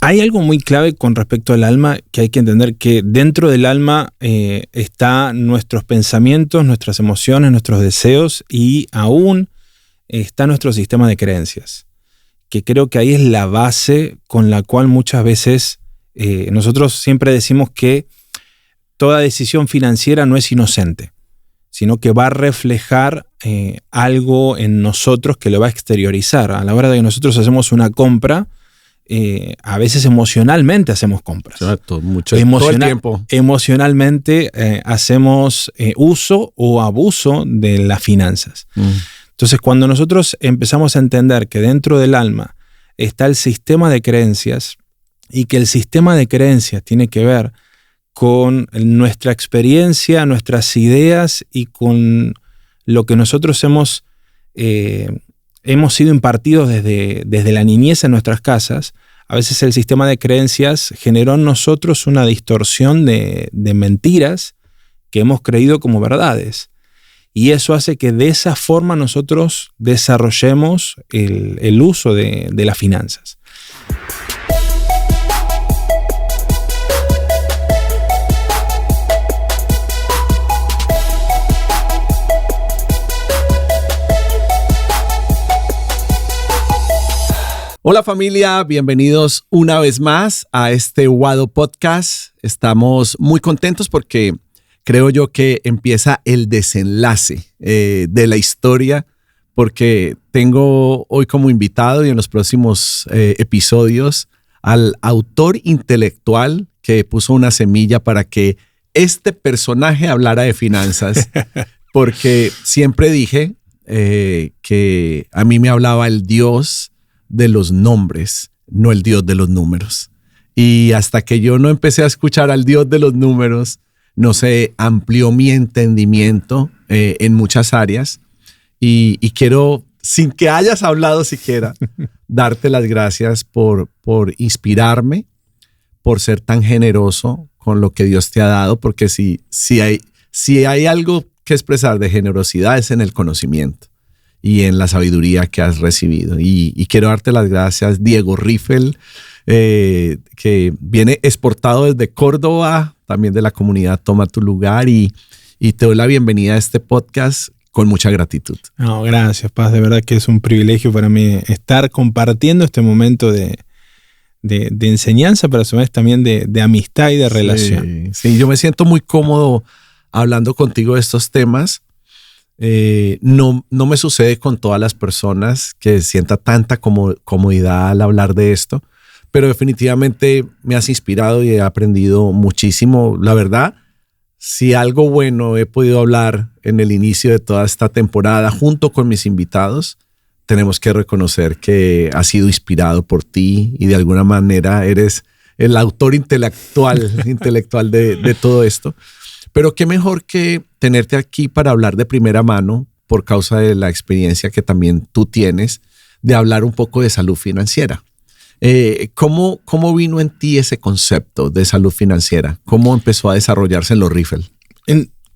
Hay algo muy clave con respecto al alma que hay que entender, que dentro del alma están nuestros pensamientos, nuestras emociones, nuestros deseos y aún está nuestro sistema de creencias, que creo que ahí es la base con la cual muchas veces nosotros siempre decimos que toda decisión financiera no es inocente, sino que va a reflejar algo en nosotros que lo va a exteriorizar. A la hora de que nosotros hacemos una compra, a veces emocionalmente hacemos compras. Exacto, todo el tiempo. Emocionalmente hacemos uso o abuso de las finanzas. Entonces, cuando nosotros empezamos a entender que dentro del alma está el sistema de creencias y que el sistema de creencias tiene que ver con nuestra experiencia, nuestras ideas y con lo que nosotros hemos sido impartidos desde la niñez en nuestras casas, a veces el sistema de creencias generó en nosotros una distorsión de mentiras que hemos creído como verdades. Y eso hace que de esa forma nosotros desarrollemos el uso de las finanzas. Hola familia, bienvenidos una vez más a este Wado Podcast. Estamos muy contentos porque creo yo que empieza el desenlace de la historia, porque tengo hoy como invitado y en los próximos episodios al autor intelectual que puso una semilla para que este personaje hablara de finanzas, porque siempre dije que a mí me hablaba el Dios de los nombres, no el Dios de los números. Y hasta que yo no empecé a escuchar al Dios de los números, no se amplió mi entendimiento en muchas áreas. Y quiero, sin que hayas hablado siquiera, darte las gracias por inspirarme, por ser tan generoso con lo que Dios te ha dado, porque si hay algo que expresar de generosidad es en el conocimiento y en la sabiduría que has recibido. Y quiero darte las gracias, Diego Riffel, que viene exportado desde Córdoba, también de la comunidad Toma Tu Lugar, y te doy la bienvenida a este podcast con mucha gratitud. No, gracias, Paz. De verdad que es un privilegio para mí estar compartiendo este momento de enseñanza, pero a su vez también de amistad y de relación. Sí, yo me siento muy cómodo hablando contigo de estos temas. No me sucede con todas las personas que sienta tanta comodidad al hablar de esto, pero definitivamente me has inspirado y he aprendido muchísimo. La verdad, si algo bueno he podido hablar en el inicio de toda esta temporada junto con mis invitados, tenemos que reconocer que has sido inspirado por ti y de alguna manera eres el autor intelectual de todo esto. Pero qué mejor que tenerte aquí para hablar de primera mano, por causa de la experiencia que también tú tienes, de hablar un poco de salud financiera. ¿Cómo vino en ti ese concepto de salud financiera? ¿Cómo empezó a desarrollarse en los Riffel?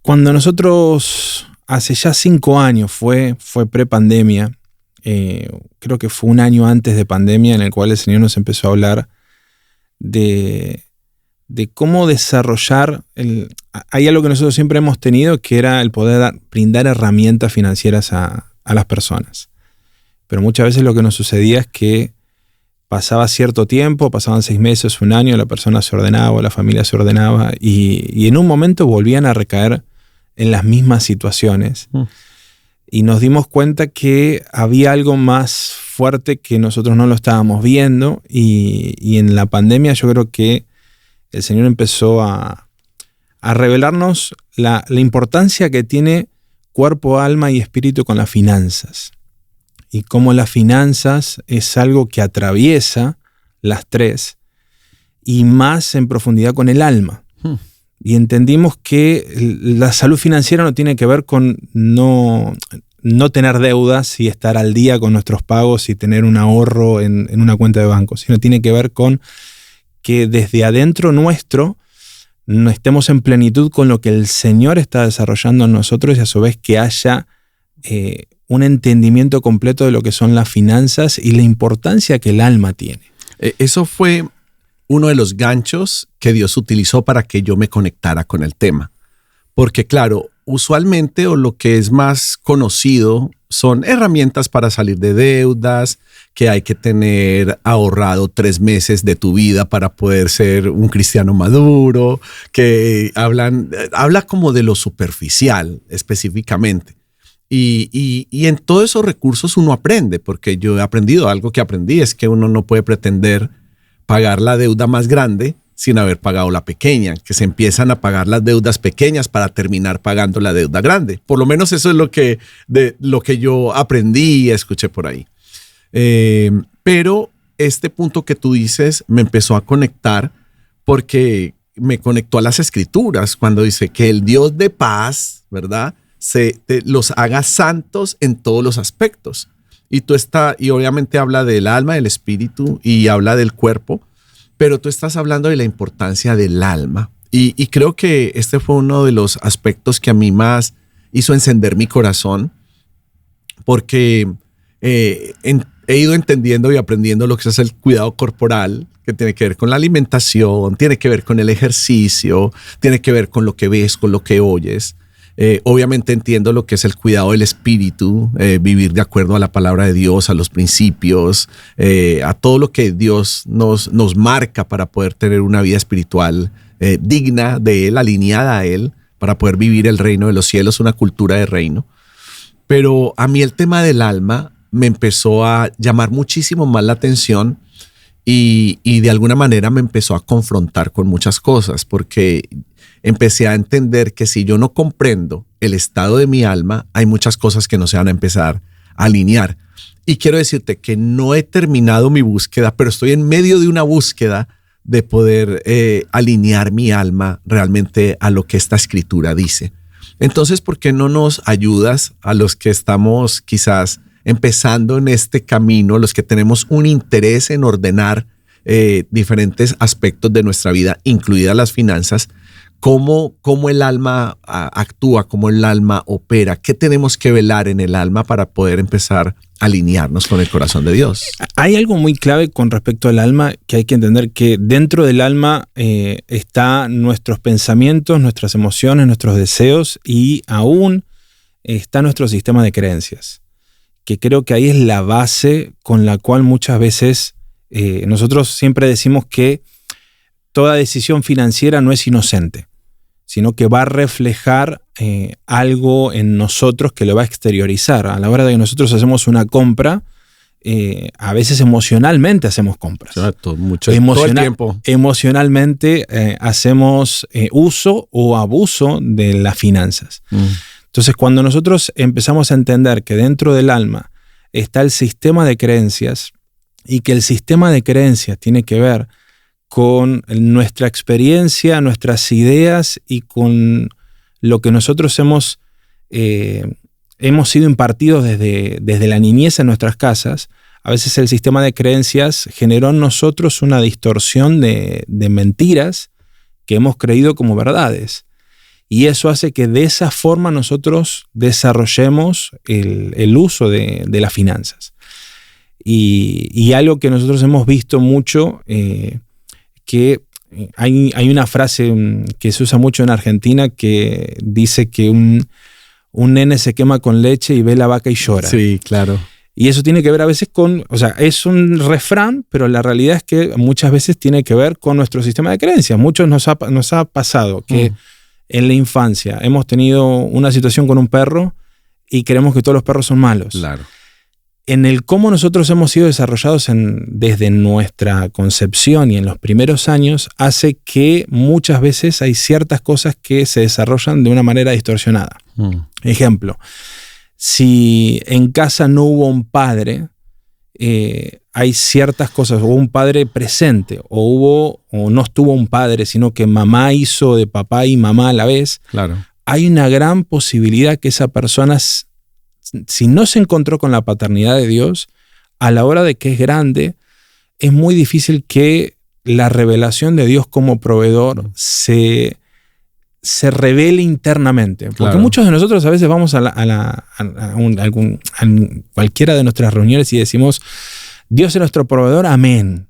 Cuando nosotros, hace ya 5 años, fue pre-pandemia, creo que fue un año antes de pandemia, en el cual el Señor nos empezó a hablar de cómo desarrollar. Hay algo que nosotros siempre hemos tenido, que era el poder brindar herramientas financieras a las personas. Pero muchas veces lo que nos sucedía es que pasaba cierto tiempo, pasaban 6 meses, 1 año, la persona se ordenaba, la familia se ordenaba y en un momento volvían a recaer en las mismas situaciones. Y nos dimos cuenta que había algo más fuerte que nosotros no lo estábamos viendo, y en la pandemia yo creo que el Señor empezó a revelarnos la importancia que tiene cuerpo, alma y espíritu con las finanzas. Y cómo las finanzas es algo que atraviesa las tres y más en profundidad con el alma. Y entendimos que la salud financiera no tiene que ver con no tener deudas y estar al día con nuestros pagos y tener un ahorro en una cuenta de banco, sino tiene que ver con que desde adentro nuestro no estemos en plenitud con lo que el Señor está desarrollando en nosotros, y a su vez que haya un entendimiento completo de lo que son las finanzas y la importancia que el alma tiene. Eso fue uno de los ganchos que Dios utilizó para que yo me conectara con el tema. Porque claro, usualmente o lo que es más conocido son herramientas para salir de deudas, que hay que tener ahorrado 3 meses de tu vida para poder ser un cristiano maduro, que habla como de lo superficial específicamente. Y en todos esos recursos uno aprende, porque yo he aprendido algo que aprendí, es que uno no puede pretender pagar la deuda más grande sin haber pagado la pequeña, que se empiezan a pagar las deudas pequeñas para terminar pagando la deuda grande. Por lo menos eso es lo que yo aprendí y escuché por ahí. Pero este punto que tú dices me empezó a conectar porque me conectó a las escrituras cuando dice que el Dios de paz, ¿verdad?, los haga santos en todos los aspectos. Y obviamente habla del alma, del espíritu y habla del cuerpo, pero tú estás hablando de la importancia del alma. Y creo que este fue uno de los aspectos que a mí más hizo encender mi corazón, porque he ido entendiendo y aprendiendo lo que es el cuidado corporal, que tiene que ver con la alimentación, tiene que ver con el ejercicio, tiene que ver con lo que ves, con lo que oyes. Obviamente entiendo lo que es el cuidado del espíritu, vivir de acuerdo a la palabra de Dios, a los principios, a todo lo que Dios nos marca para poder tener una vida espiritual digna de Él, alineada a Él, para poder vivir el reino de los cielos, una cultura de reino. Pero a mí el tema del alma me empezó a llamar muchísimo más la atención y de alguna manera me empezó a confrontar con muchas cosas, porque empecé a entender que si yo no comprendo el estado de mi alma, hay muchas cosas que no se van a empezar a alinear. Y quiero decirte que no he terminado mi búsqueda, pero estoy en medio de una búsqueda de poder alinear mi alma realmente a lo que esta escritura dice. Entonces, ¿por qué no nos ayudas a los que estamos quizás empezando en este camino, los que tenemos un interés en ordenar diferentes aspectos de nuestra vida, incluidas las finanzas? ¿Cómo el alma actúa? ¿Cómo el alma opera? ¿Qué tenemos que velar en el alma para poder empezar a alinearnos con el corazón de Dios? Hay algo muy clave con respecto al alma que hay que entender, que dentro del alma están nuestros pensamientos, nuestras emociones, nuestros deseos y aún está nuestro sistema de creencias, que creo que ahí es la base con la cual muchas veces nosotros siempre decimos que toda decisión financiera no es inocente, sino que va a reflejar algo en nosotros que lo va a exteriorizar. A la hora de que nosotros hacemos una compra, a veces emocionalmente hacemos compras. Exacto, todo el tiempo. Emocionalmente hacemos uso o abuso de las finanzas. Entonces, cuando nosotros empezamos a entender que dentro del alma está el sistema de creencias y que el sistema de creencias tiene que ver con nuestra experiencia, nuestras ideas y con lo que nosotros hemos sido impartidos desde la niñez en nuestras casas, a veces el sistema de creencias generó en nosotros una distorsión de mentiras que hemos creído como verdades. Y eso hace que de esa forma nosotros desarrollemos el uso de las finanzas. Y algo que nosotros hemos visto mucho, que hay una frase que se usa mucho en Argentina que dice que un nene se quema con leche y ve la vaca y llora. Sí, claro. Y eso tiene que ver a veces con, o sea, es un refrán, pero la realidad es que muchas veces tiene que ver con nuestro sistema de creencias. Muchos nos ha pasado que en la infancia hemos tenido una situación con un perro y creemos que todos los perros son malos. Claro. En el cómo nosotros hemos sido desarrollados desde nuestra concepción y en los primeros años hace que muchas veces hay ciertas cosas que se desarrollan de una manera distorsionada. Ejemplo, si en casa no hubo un padre, hay ciertas cosas, hubo un padre presente, o no estuvo un padre, sino que mamá hizo de papá y mamá a la vez. Claro. Hay una gran posibilidad que esa persona, si no se encontró con la paternidad de Dios, a la hora de que es grande, es muy difícil que la revelación de Dios como proveedor se revele internamente. Porque claro, muchos de nosotros a veces vamos a cualquiera de nuestras reuniones y decimos, Dios es nuestro proveedor, amén.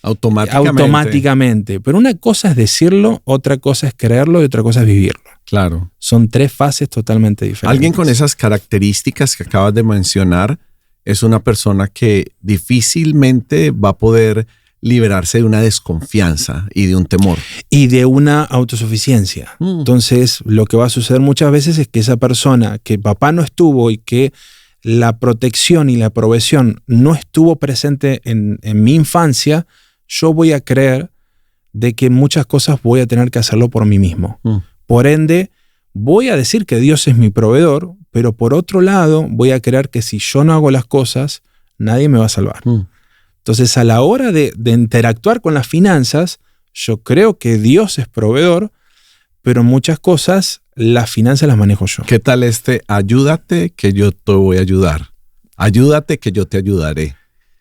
automáticamente. Pero una cosa es decirlo, otra cosa es creerlo y otra cosa es vivirlo. Claro. Son tres fases totalmente diferentes. Alguien con esas características que acabas de mencionar es una persona que difícilmente va a poder liberarse de una desconfianza y de un temor. Y de una autosuficiencia. Entonces, lo que va a suceder muchas veces es que esa persona que papá no estuvo y que la protección y la provisión no estuvo presente en mi infancia, yo voy a creer de que muchas cosas voy a tener que hacerlo por mí mismo. Por ende, voy a decir que Dios es mi proveedor, pero por otro lado voy a creer que si yo no hago las cosas, nadie me va a salvar. Entonces, a la hora de interactuar con las finanzas, yo creo que Dios es proveedor, pero muchas cosas, las finanzas las manejo yo. ¿Qué tal ayúdate que yo te voy a ayudar? Ayúdate que yo te ayudaré.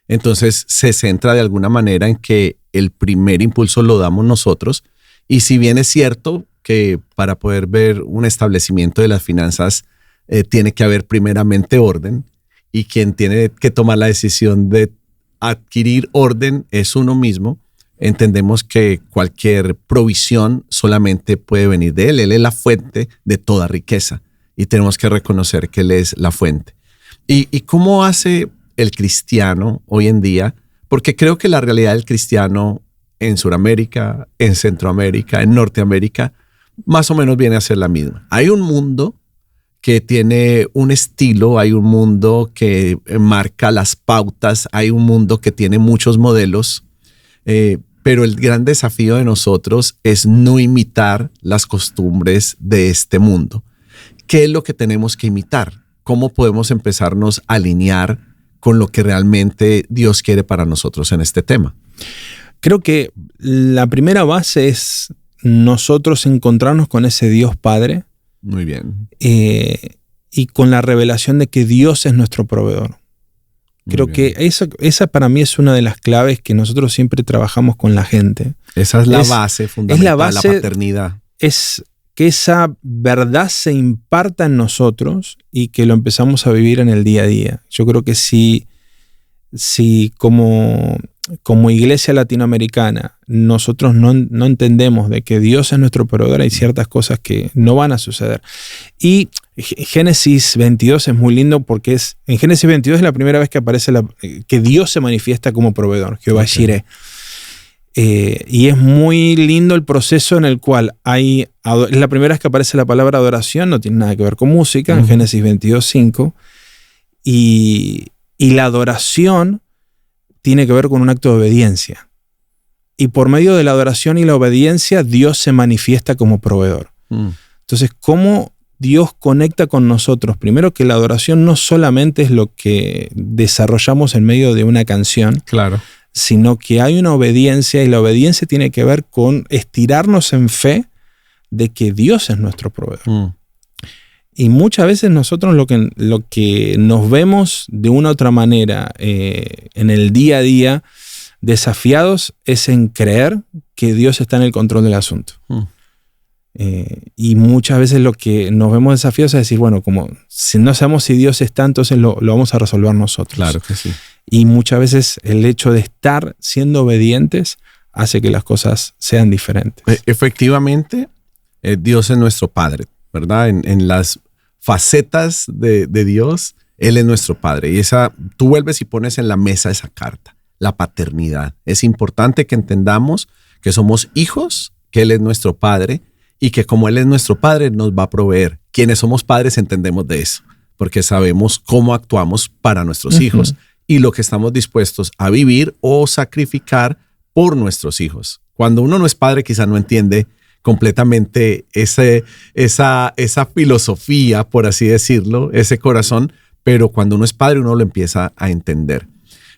Entonces, se centra de alguna manera en que el primer impulso lo damos nosotros. Y si bien es cierto que para poder ver un establecimiento de las finanzas tiene que haber primeramente orden, y quien tiene que tomar la decisión de adquirir orden es uno mismo, entendemos que cualquier provisión solamente puede venir de Él. Él es la fuente de toda riqueza y tenemos que reconocer que Él es la fuente. ¿Y cómo hace el cristiano hoy en día? Porque creo que la realidad del cristiano en Sudamérica, en Centroamérica, en Norteamérica, más o menos viene a ser la misma. Hay un mundo que tiene un estilo, hay un mundo que marca las pautas, hay un mundo que tiene muchos modelos, pero el gran desafío de nosotros es no imitar las costumbres de este mundo. ¿Qué es lo que tenemos que imitar? ¿Cómo podemos empezarnos a alinear con lo que realmente Dios quiere para nosotros en este tema? Creo que la primera base es nosotros encontrarnos con ese Dios Padre. Muy bien. Y con la revelación de que Dios es nuestro proveedor. Creo que esa para mí es una de las claves que nosotros siempre trabajamos con la gente. Esa es la base fundamental, la paternidad. Es que esa verdad se imparta en nosotros y que lo empezamos a vivir en el día a día. Yo creo que si como iglesia latinoamericana nosotros no entendemos de que Dios es nuestro proveedor, hay ciertas cosas que no van a suceder. Y Génesis 22 es muy lindo porque en Génesis 22 es la primera vez que aparece que Dios se manifiesta como proveedor, Jehová Jireh. Y es muy lindo el proceso en el cual es la primera vez que aparece la palabra adoración, no tiene nada que ver con música, en Génesis 22:5. Y la adoración tiene que ver con un acto de obediencia. Y por medio de la adoración y la obediencia, Dios se manifiesta como proveedor. Entonces, ¿cómo Dios conecta con nosotros? Primero, que la adoración no solamente es lo que desarrollamos en medio de una canción, claro, sino que hay una obediencia, y la obediencia tiene que ver con estirarnos en fe de que Dios es nuestro proveedor. Y muchas veces nosotros lo que nos vemos de una u otra manera en el día a día desafiados es en creer que Dios está en el control del asunto. Y muchas veces lo que nos vemos desafiados es decir, bueno, como si no sabemos si Dios está, entonces lo vamos a resolver nosotros. Claro que sí. Y muchas veces el hecho de estar siendo obedientes hace que las cosas sean diferentes. Efectivamente, Dios es nuestro Padre, ¿verdad? En las facetas de Dios, Él es nuestro Padre. Y tú vuelves y pones en la mesa esa carta, la paternidad. Es importante que entendamos que somos hijos, que Él es nuestro Padre y que como Él es nuestro Padre nos va a proveer. Quienes somos padres entendemos de eso, porque sabemos cómo actuamos para nuestros hijos y lo que estamos dispuestos a vivir o sacrificar por nuestros hijos. Cuando uno no es padre, quizá no entiende completamente esa filosofía, por así decirlo, ese corazón, pero cuando uno es padre uno lo empieza a entender.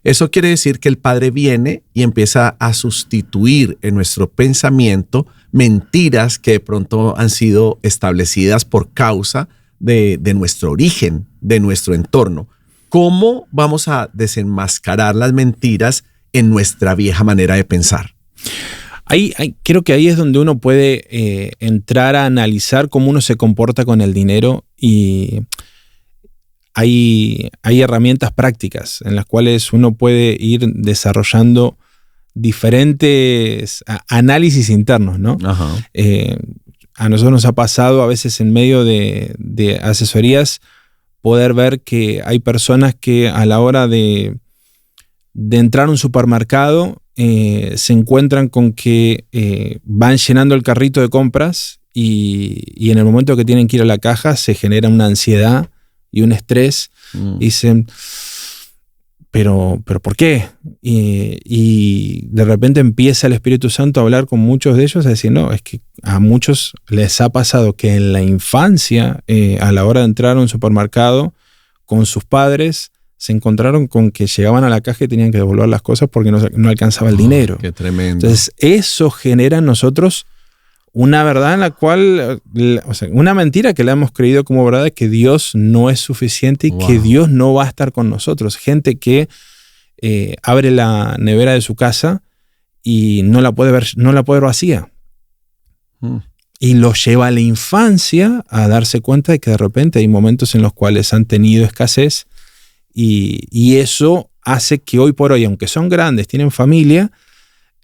Eso quiere decir que el Padre viene y empieza a sustituir en nuestro pensamiento mentiras que de pronto han sido establecidas por causa de nuestro origen, de nuestro entorno. ¿Cómo vamos a desenmascarar las mentiras en nuestra vieja manera de pensar? Creo que ahí es donde uno puede entrar a analizar cómo uno se comporta con el dinero, y hay herramientas prácticas en las cuales uno puede ir desarrollando diferentes análisis internos, ¿no? Ajá. A nosotros nos ha pasado a veces en medio de asesorías poder ver que hay personas que a la hora de entrar a un supermercado se encuentran con que van llenando el carrito de compras y en el momento que tienen que ir a la caja se genera una ansiedad y un estrés. Dicen, pero ¿por qué? Y de repente empieza el Espíritu Santo a hablar con muchos de ellos, a decir, no, es que a muchos les ha pasado que en la infancia, a la hora de entrar a un supermercado con sus padres, se encontraron con que llegaban a la caja y tenían que devolver las cosas porque no alcanzaba el dinero. Qué tremendo. Entonces, eso genera en nosotros una verdad en la cual, o sea, una mentira que le hemos creído como verdad de que Dios no es suficiente y que Dios no va a estar con nosotros. Gente que abre la nevera de su casa y no la puede ver vacía. Y lo lleva a la infancia a darse cuenta de que de repente hay momentos en los cuales han tenido escasez y eso hace que hoy por hoy, aunque son grandes, tienen familia,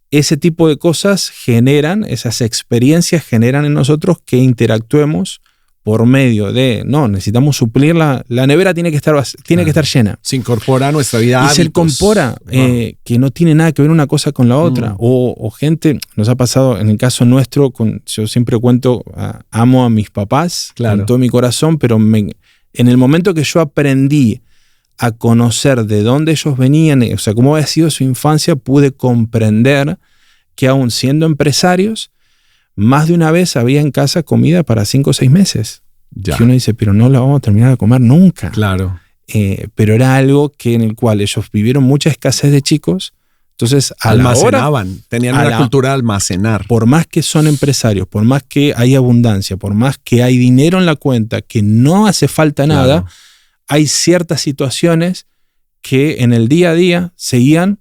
ese tipo de cosas generan, esas experiencias generan en nosotros que interactuemos por medio de, no, necesitamos suplir la nevera tiene que estar llena. Se incorpora a nuestra vida y hábitos. Se incorpora, que no tiene nada que ver una cosa con la otra. O gente, nos ha pasado en el caso nuestro, yo siempre cuento, amo a mis papás con todo mi corazón, pero en el momento que yo aprendí a conocer de dónde ellos venían, o sea, cómo había sido su infancia, pude comprender que aún siendo empresarios, más de una vez había en casa comida para 5 o 6 meses. Ya. Que uno dice, pero no la vamos a terminar de comer nunca. Claro. Pero era algo que en el cual ellos vivieron mucha escasez de chicos. Entonces, almacenaban, tenían una cultura de almacenar. Por más que son empresarios, por más que hay abundancia, por más que hay dinero en la cuenta, que no hace falta nada, hay ciertas situaciones que en el día a día seguían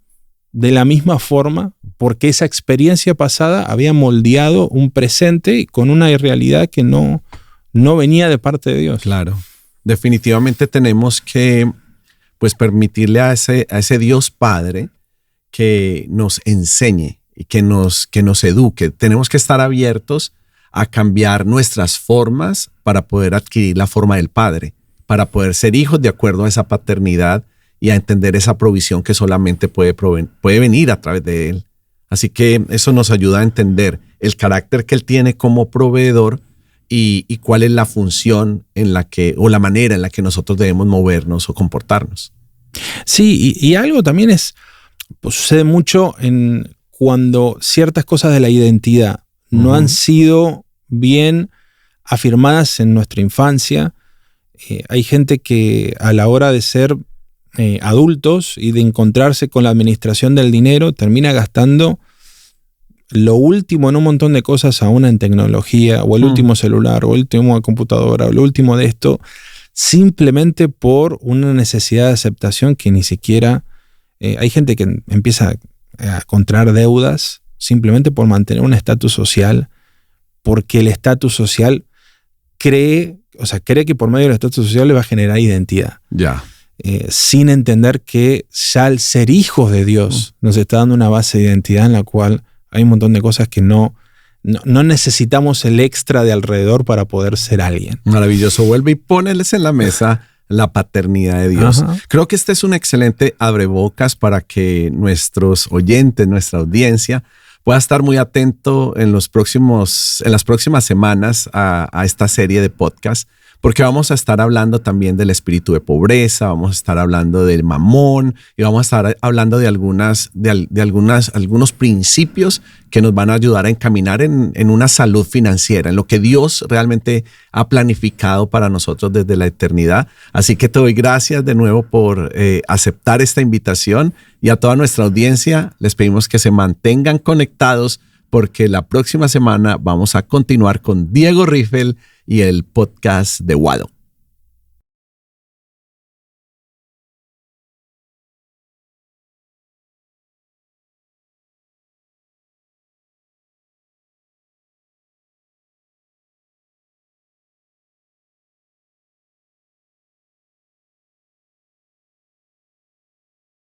de la misma forma porque esa experiencia pasada había moldeado un presente con una realidad que no venía de parte de Dios. Claro. Definitivamente tenemos que pues permitirle a ese Dios Padre que nos enseñe y que nos eduque. Tenemos que estar abiertos a cambiar nuestras formas para poder adquirir la forma del Padre, para poder ser hijos de acuerdo a esa paternidad y a entender esa provisión que solamente puede venir a través de Él. Así que eso nos ayuda a entender el carácter que Él tiene como proveedor y cuál es la función o la manera en la que nosotros debemos movernos o comportarnos. Sí, y algo también sucede mucho cuando ciertas cosas de la identidad no han sido bien afirmadas en nuestra infancia. Hay gente que a la hora de ser adultos y de encontrarse con la administración del dinero termina gastando lo último en un montón de cosas, aún en tecnología, o el último celular, o el último computadora, o lo último de esto, simplemente por una necesidad de aceptación que ni siquiera... hay gente que empieza a contraer deudas simplemente por mantener un estatus social, porque el estatus social cree que por medio del estatus social le va a generar identidad. Ya. Sin entender que ya al ser hijos de Dios nos está dando una base de identidad en la cual hay un montón de cosas que no necesitamos el extra de alrededor para poder ser alguien. Maravilloso. Vuelve y poneles en la mesa la paternidad de Dios. Ajá. Creo que este es un excelente abrebocas para que nuestros oyentes, nuestra audiencia, pueda estar muy atento en las próximas semanas a esta serie de podcasts, porque vamos a estar hablando también del espíritu de pobreza, vamos a estar hablando del mamón y vamos a estar hablando de algunos principios que nos van a ayudar a encaminar en una salud financiera, en lo que Dios realmente ha planificado para nosotros desde la eternidad. Así que te doy gracias de nuevo por aceptar esta invitación, y a toda nuestra audiencia les pedimos que se mantengan conectados, porque la próxima semana vamos a continuar con Diego Riffel y el podcast de Wado.